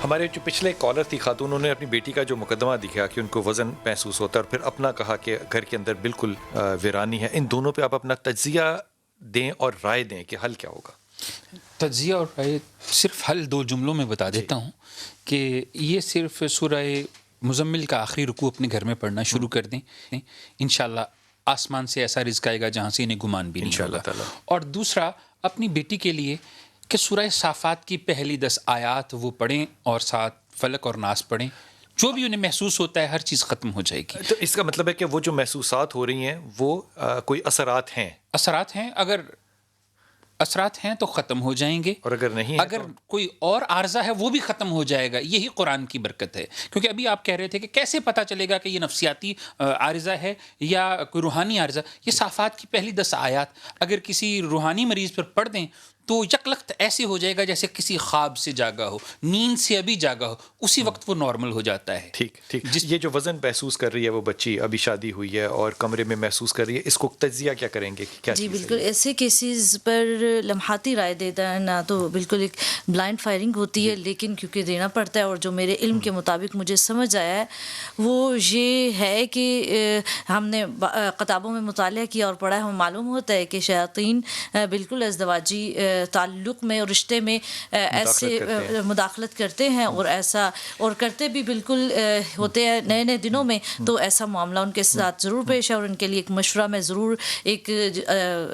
ہمارے جو پچھلے کالر تھی خاتون، انہوں نے اپنی بیٹی کا جو مقدمہ دکھا کہ ان کو وزن محسوس ہوتا ہے اور پھر اپنا کہا کہ گھر کے اندر بالکل ویرانی ہے، ان دونوں پہ آپ اپنا تجزیہ دیں اور رائے دیں کہ حل کیا ہوگا؟ تجزیہ اور رائے صرف حل 2 جملوں میں بتا دیتا ہوں کہ یہ صرف سورہ مزمل کا آخری رکوع اپنے گھر میں پڑھنا شروع کر دیں، انشاءاللہ آسمان سے ایسا رزق آئے گا جہاں سے انہیں گمان بھی نہیں ہوگا۔ اور دوسرا، اپنی بیٹی کے لیے کہ سورہ صافات کی پہلی 10 آیات وہ پڑھیں اور ساتھ فلق اور ناس پڑھیں، جو بھی انہیں محسوس ہوتا ہے ہر چیز ختم ہو جائے گی۔ تو اس کا مطلب ہے کہ وہ جو محسوسات ہو رہی ہیں وہ کوئی اثرات ہیں؟ اثرات ہیں، اگر اثرات ہیں تو ختم ہو جائیں گے، اور اگر نہیں ہے اگر کوئی اور عارضہ ہے وہ بھی ختم ہو جائے گا۔ یہی قرآن کی برکت ہے، کیونکہ ابھی آپ کہہ رہے تھے کہ کیسے پتہ چلے گا کہ یہ نفسیاتی عارضہ ہے یا کوئی روحانی عارضہ۔ یہ صافات کی پہلی 10 آیات اگر کسی روحانی مریض پر پڑھ دیں تو یکلخت ایسے ہو جائے گا جیسے کسی خواب سے جاگا ہو، نیند سے ابھی جاگا ہو، اسی وقت وہ نارمل ہو جاتا ہے۔ ٹھیک ٹھیک۔ یہ جو وزن محسوس کر رہی ہے وہ بچی ابھی شادی ہوئی ہے اور کمرے میں محسوس کر رہی ہے، اس کو تجزیہ کیا کریں گے؟ کیا جی بالکل، ایسے کیسز پر لمحاتی رائے دیتا ہے نا، تو بالکل ایک بلائنڈ فائرنگ ہوتی ہے، لیکن کیونکہ دینا پڑتا ہے اور جو میرے علم کے مطابق مجھے سمجھ آیا ہے وہ یہ ہے کہ ہم نے کتابوں میں مطالعہ کیا اور پڑھا ہے، ہمیں معلوم ہوتا ہے کہ شیاطین بالکل ازدواجی تعلق میں اور رشتے میں ایسے مداخلت کرتے ہیں اور ایسا اور کرتے بھی بالکل ہوتے ہیں نئے نئے دنوں میں، تو ایسا معاملہ ان کے ساتھ ضرور پیش ہے اور ان کے لیے ایک مشورہ میں ضرور ایک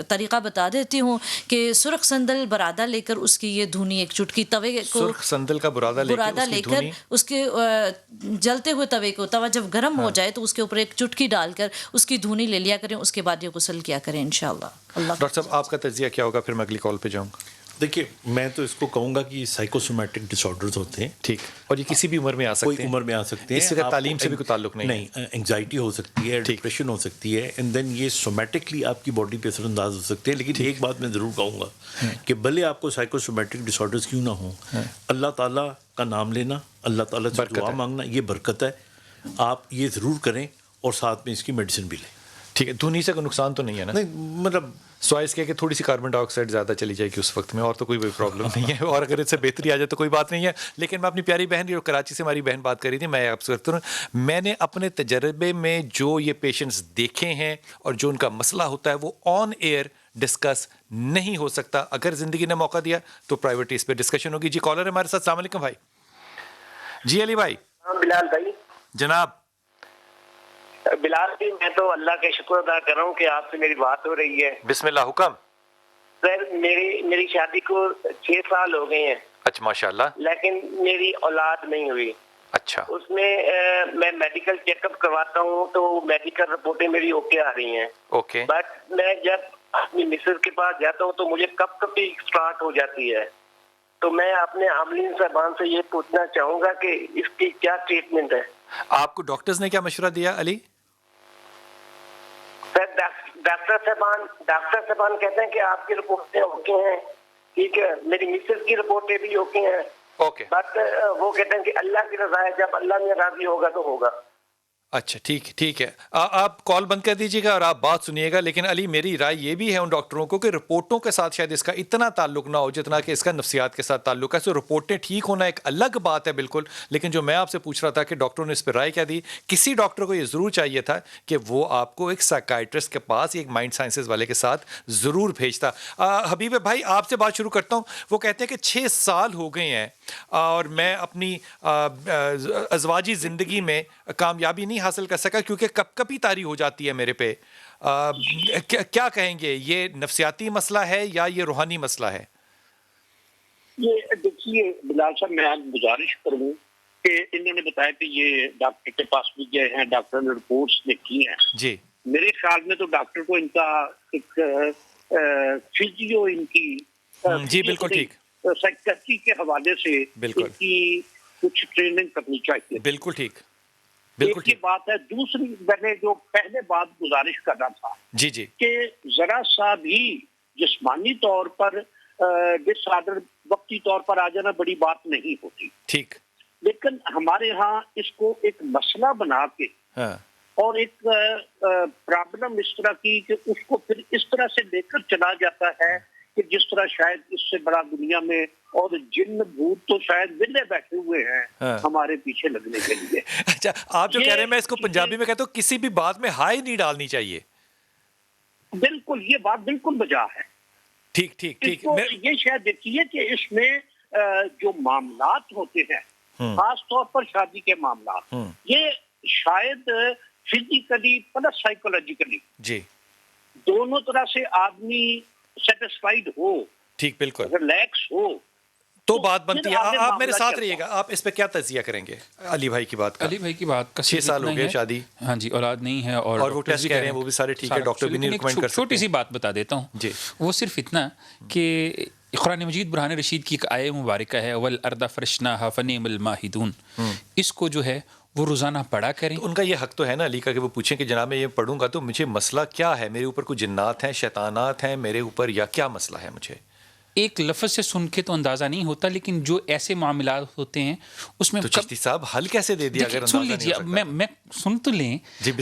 طریقہ بتا دیتی ہوں کہ سرخ سندل برادہ لے کر اس کی یہ دھونی ایک چٹکی توے کو، سرخ سندل کا برادہ لے کر اس کے جلتے ہوئے توے کو، توا جب گرم ہو جائے تو اس کے اوپر ایک چٹکی ڈال کر اس کی دھونی لے لیا کریں، اس کے بعد یہ غسل کیا کریں انشاءاللہ۔ ڈاکٹر صاحب آپ کا تجزیہ کیا ہوگا؟ پھر میں اگلی کال پہ جاؤں گا۔ دیکھیے، میں تو اس کو کہوں گا کہ سائیکوسومیٹک ڈس آرڈرز ہوتے ہیں، ٹھیک، اور یہ کسی بھی عمر میں آ سکتے ہیں، کوئی عمر میں آ سکتے ہیں، اس کا تعلیم سے بھی کوئی تعلق نہیں ہے۔ انگزائٹی ہو سکتی ہے، ڈپریشن ہو سکتی ہے، اینڈ دین یہ سومیٹکلی آپ کی باڈی پہ اثر انداز ہو سکتے ہیں۔ لیکن ایک بات میں ضرور کہوں گا کہ بھلے آپ کو سائیکوسومیٹک ڈس آرڈرز کیوں نہ ہوں، اللہ تعالیٰ کا نام لینا، اللہ تعالیٰ سے دعا مانگنا، یہ برکت ہے، آپ یہ ضرور کریں اور ساتھ میں اس کی میڈیسن بھی لیں۔ ٹھیک ہے، دھونی سے کوئی نقصان تو نہیں ہے نا؟ نہیں، مطلب سوائے اس کے کہ تھوڑی سی کاربن ڈائی آکسائڈ زیادہ چلی جائے گی اس وقت میں، اور تو کوئی پرابلم نہیں ہے، اور اگر اس سے بہتری آ جائے تو کوئی بات نہیں ہے۔ لیکن میں اپنی پیاری بہن جو کراچی سے ہماری بہن بات کر رہی تھی، میں آپ سے کرتا ہوں، میں نے اپنے تجربے میں جو یہ پیشنٹس دیکھے ہیں اور جو ان کا مسئلہ ہوتا ہے وہ آن ایئر ڈسکس نہیں ہو سکتا۔ اگر زندگی نے موقع دیا تو پرائیویٹلی اس پہ ڈسکشن ہوگی۔ جی کالر ہے ہمارے ساتھ، السلام علیکم بھائی۔ جی علی بھائی۔ بلال بھائی جناب۔ بلال جی، میں تو اللہ کا شکر ادا کر رہا ہوں کہ آپ سے میری بات ہو رہی ہے۔ بسم اللہ، حکم۔ سر میری شادی کو 6 سال ہو گئے ہیں۔ اچھا، ماشاء اللہ۔ لیکن میری اولاد نہیں ہوئی۔ اچھا۔ اس میں میں میڈیکل چیک اپ کرواتا ہوں تو میڈیکل رپورٹیں میری اوکے آ رہی ہیں، اوکے، بٹ میں جب اپنی مسز کے پاس جاتا ہوں تو مجھے کب کبھی اسٹارٹ ہو جاتی ہے۔ تو میں اپنے عاملین صاحبان سے یہ پوچھنا چاہوں گا کہ اس کی کیا ٹریٹمنٹ ہے؟ آپ کو ڈاکٹرز نے کیا مشورہ دیا علی؟ ڈاکٹر صاحبان کہتے ہیں کہ آپ کی رپورٹیں اوکے ہیں، ٹھیک ہے، میری مسز کی رپورٹیں بھی اوکے ہیں، اوکے، بٹ وہ کہتے ہیں کہ اللہ کی رضا ہے، جب اللہ میں راضی ہوگا تو ہوگا۔ اچھا، ٹھیک ہے، آپ کال بند کر دیجیے گا اور آپ بات سنیے گا۔ لیکن علی، میری رائے یہ بھی ہے ان ڈاکٹروں کو کہ رپورٹوں کے ساتھ شاید اس کا اتنا تعلق نہ ہو جتنا کہ اس کا نفسیات کے ساتھ تعلق ہے۔ سو رپورٹیں ٹھیک ہونا ایک الگ بات ہے بالکل، لیکن جو میں آپ سے پوچھ رہا تھا کہ ڈاکٹروں نے اس پہ رائے کیا دی، کسی ڈاکٹر کو یہ ضرور چاہیے تھا کہ وہ آپ کو ایک سائیکائٹرسٹ کے پاس، ایک مائنڈ سائنسز والے کے ساتھ ضرور بھیجتا۔ حبیب بھائی، آپ سے بات شروع کرتا ہوں۔ وہ کہتے ہیں کہ 6 سال ہو گئے ہیں اور میں اپنی ازواجی زندگی میں کامیابی نہیں حاصل کر سکا کیونکہ کپ کپی طاری ہو جاتی ہے میرے پہ۔ کیا کہیں گے، یہ نفسیاتی مسئلہ ہے یا یہ روحانی مسئلہ ہے؟ یہ دیکھیے بلال صاحب، میں آج گزارش کروں کہ انہوں نے بتایا کہ یہ ڈاکٹر کے پاس بھی گئے ہیں، ڈاکٹر نے رپورٹس لکھی ہیں۔ جی، میرے خیال میں تو ڈاکٹر کو ان کا ایک فزیو، ان کی جی بالکل ٹھیک، سائیکٹری کے حوالے سے ان کی کچھ ٹریننگ کرنی چاہیے۔ بالکل ٹھیک، ایک یہ بات ہے۔ دوسری، میں نے جو پہلے بات گزارش کر رہا تھا جی کہ ذرا سا بھی جسمانی طور پر ڈس آرڈر وقتی طور پر آ جانا بڑی بات نہیں ہوتی، ٹھیک، لیکن ہمارے ہاں اس کو ایک مسئلہ بنا کے اور ایک پرابلم اس طرح کی کہ اس کو پھر اس طرح سے لے کر چلا جاتا ہے کہ جس طرح شاید اس سے بڑا دنیا میں اور جن بھوت تو شاید ولے بیٹھے ہوئے ہیں ہمارے پیچھے لگنے کے لیے. اچھا آپ جو کہہ رہے ہیں میں اس کو پنجابی میں کہتا ہوں کسی بھی بات میں ہائی نہیں ڈالنی چاہیے. بالکل یہ بات بالکل بجا ہے. ٹھیک ٹھیک ٹھیک. یہ شاید دیکھیے کہ اس میں جو معاملات ہوتے ہیں خاص طور پر شادی کے معاملات یہ شاید فزیکلی پلس سائیکولوجیکلی جی دونوں طرح سے آدمی سیٹسفائیڈ ہو, ٹھیک بالکل ریلیکس ہو تو بات بنتی ہے. آپ میرے ساتھ رہیے گا, آپ اس پہ کیا تجزیہ کریں گے علی بھائی کی بات کا؟ علی بھائی کی بات کا 6 سال ہو گئے شادی, ہاں جی, اولاد نہیں ہے اور وہ ٹیسٹ کہہ رہے ہیں وہ بھی سارے ٹھیک ہے, ڈاکٹر بھی نہیں ریکمینڈ کر سکتے. چھوٹی سی بات بتا دیتا ہوں جی, وہ صرف اتنا کہ قرآن مجید برہان رشید کی ایک آیہ مبارکہ ہے وَالْأَرْضَ فَرَشْنَاهَا فَنِعْمَ الْمَاهِدُونَ, اس کو جو ہے وہ روزانہ پڑھا کریں. ان کا یہ حق تو ہے نا علی کا کہ وہ پوچھیں کہ جناب میں یہ پڑھوں گا تو مجھے مسئلہ کیا ہے, میرے اوپر کوئی جنات ہیں, شیطانات ہیں میرے اوپر, یا کیا مسئلہ ہے مجھے؟ ایک لفظ سے سن کے تو اندازہ نہیں ہوتا, لیکن جو ایسے معاملات ہوتے ہیں اس میں تو چشتی صاحب حل کیسے دے دیا اگر سن لیجیے, اب میں سن تو لیں.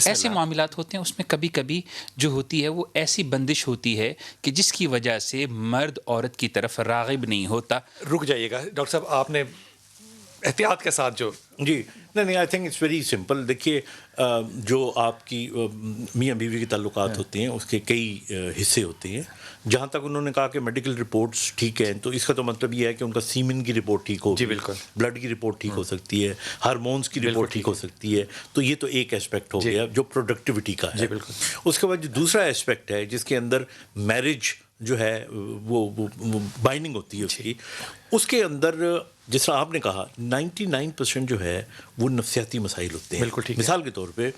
ایسے معاملات ہوتے ہیں اس میں کبھی کبھی جو ہوتی ہے وہ ایسی بندش ہوتی ہے کہ جس کی وجہ سے مرد عورت کی طرف راغب نہیں ہوتا. رک جائیے گا ڈاکٹر صاحب, آپ نے احتیاط کے ساتھ جو جی نہیں I think it's very simple. دیکھیے جو آپ کی میاں بیوی کے تعلقات ہوتے ہیں اس کے کئی حصے ہوتے ہیں. جہاں تک انہوں نے کہا کہ میڈیکل رپورٹس ٹھیک ہیں تو اس کا تو مطلب یہ ہے کہ ان کا سیمن کی رپورٹ ٹھیک ہو, جی بالکل, بلڈ کی رپورٹ ٹھیک ہو سکتی ہے, ہارمونس کی رپورٹ ٹھیک ہو سکتی ہے. تو یہ تو ایک اسپیکٹ ہو گیا جو پروڈکٹیوٹی کا ہے. جی بالکل. اس کے بعد جو دوسرا اسپیکٹ ہے جس کے اندر میرج جو ہے وہ بائنڈنگ ہوتی ہے اس کی, اس کے اندر جس طرح آپ نے کہا 99% جو ہے وہ نفسیاتی مسائل ہوتے ہیں. مثال کے طور پہ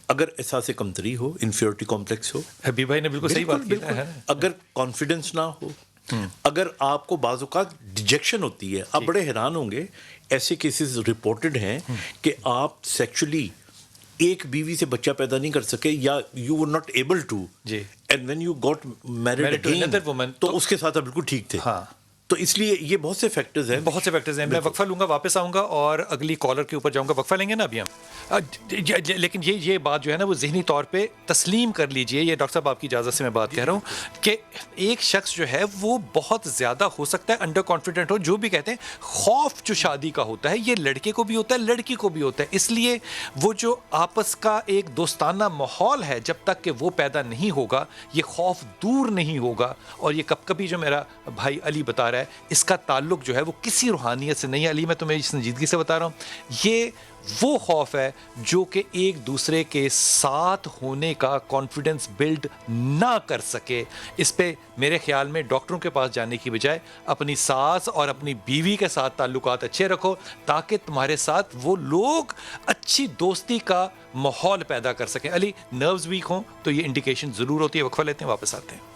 اگر احساس کمتری ہو, انفیورٹی کمپلیکس ہو, حبیب بھائی نے بالکل صحیح بات کی ہے, اگر کانفیڈنس نہ ہو, اگر آپ کو بعض اوقات ڈیجیکشن ہوتی ہے. آپ بڑے حیران ہوں گے ایسے کیسز رپورٹڈ ہیں کہ آپ سیکچولی ایک بیوی سے بچہ پیدا نہیں کر سکے یا you were not able to, and when you got married again تو اس کے ساتھ آپ بالکل ٹھیک تھے. تو اس لیے یہ بہت سے فیکٹرز ہیں, بہت سے فیکٹرز ہیں. میں وقفہ لوں گا, واپس آؤں گا اور اگلی کالر کے اوپر جاؤں گا. وقفہ لیں گے نا ابھی ہم, لیکن یہ بات جو ہے نا وہ ذہنی طور پہ تسلیم کر لیجئے. یہ ڈاکٹر صاحب آپ کی اجازت سے میں بات کہہ رہا ہوں کہ ایک شخص جو ہے وہ بہت زیادہ ہو سکتا ہے انڈر کانفیڈنٹ ہو, جو بھی کہتے ہیں خوف جو شادی کا ہوتا ہے یہ لڑکے کو بھی ہوتا ہے لڑکی کو بھی ہوتا ہے. اس لیے وہ جو آپس کا ایک دوستانہ ماحول ہے جب تک کہ وہ پیدا نہیں ہوگا یہ خوف دور نہیں ہوگا. اور یہ کبھی جو میرا بھائی علی بتا رہا ہے اس کا تعلق جو ہے وہ کسی روحانیت سے نہیں ہے. علی میں تمہیں سنجیدگی سے بتا رہا ہوں, یہ وہ خوف ہے جو کہ ایک دوسرے کے ساتھ ہونے کا کانفیڈنس بلڈ نہ کر سکے. اس پہ میرے خیال میں ڈاکٹروں کے پاس جانے کی بجائے اپنی ساس اور اپنی بیوی کے ساتھ تعلقات اچھے رکھو تاکہ تمہارے ساتھ وہ لوگ اچھی دوستی کا ماحول پیدا کر سکیں. علی نروز ویک ہوں تو یہ انڈیکیشن ضرور ہوتی ہے. وقفہ لیتے ہیں, واپس آتے ہیں.